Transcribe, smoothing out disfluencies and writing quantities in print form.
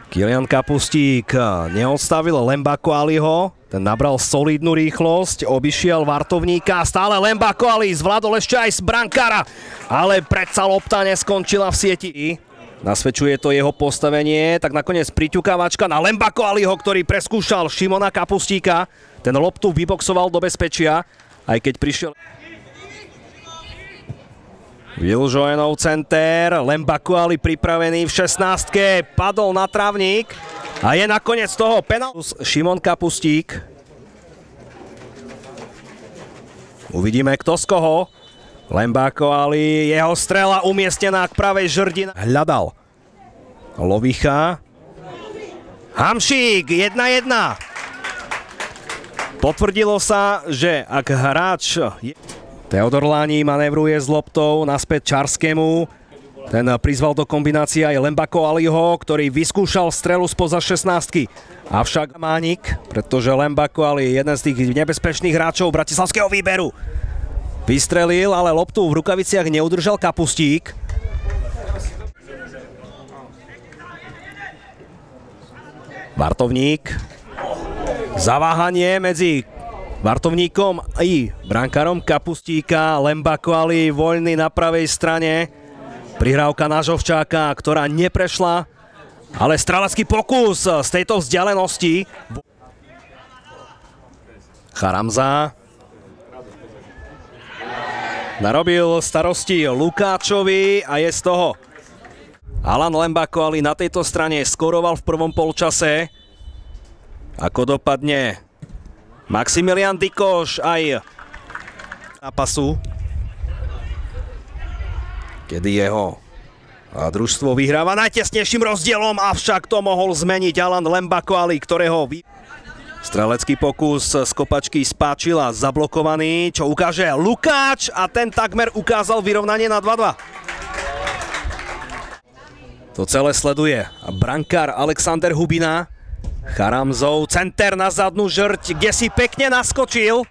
Kylian Kapustík neodstavil Lembako Aliho, ten nabral solidnú rýchlosť, obišiel Vartovníka, stále Lembako Ali zvládol ešte aj z brankára, ale predsa lopta neskončila v sieti. Nasvedčuje to jeho postavenie, tak nakoniec priťukávačka na Lembako Aliho, ktorý preskúšal Šimona Kapustíka, ten loptu vyboxoval do bezpečia, aj keď prišiel Vilžojenov center, Lembako Ali pripravený v 16-ke, padol na trávnik a je nakoniec toho penál. Šimon Kapustík. Uvidíme kto z koho. Lembako Ali, jeho strela umiestnená k pravej žrdi. Hľadal Lovicha. Hamšík, 1-1. Potvrdilo sa, že ak hráč... Teodor Láni manévruje s loptou naspäť Čarskému. Ten prizval do kombinácie aj Lembako Aliho, ktorý vyskúšal strelu spoza 16-ky. Avšak Mánik, pretože Lembako Ali je jeden z tých nebezpečných hráčov bratislavského výberu. Vystrelil, ale loptu v rukaviciach neudržal Kapustík. Vartovník. Zaváhanie medzi Vartovníkom i brankárom Kapustíka. Lembako Ali voľný na pravej strane. Prihrávka na Žovčáka, ktorá neprešla. Ale strelecký pokus z tejto vzdialenosti. Charamza. Narobil starosti Lukáčovi a je z toho. Alan Lembako Ali na tejto strane skoroval v prvom polčase. Ako dopadne Maximilian Dikoš aj zápasu, kedy jeho družstvo vyhráva najtesnejším rozdielom, avšak to mohol zmeniť Alan Lembako Ali, ktorého strelecký pokus z kopačky spáčil a zablokovaný, čo ukáže Lukáč a ten takmer ukázal vyrovnanie na 2-2. To celé sleduje brankár Alexander Hubina. Charamzov, center na zadnú žrť, kde si pekne naskočil.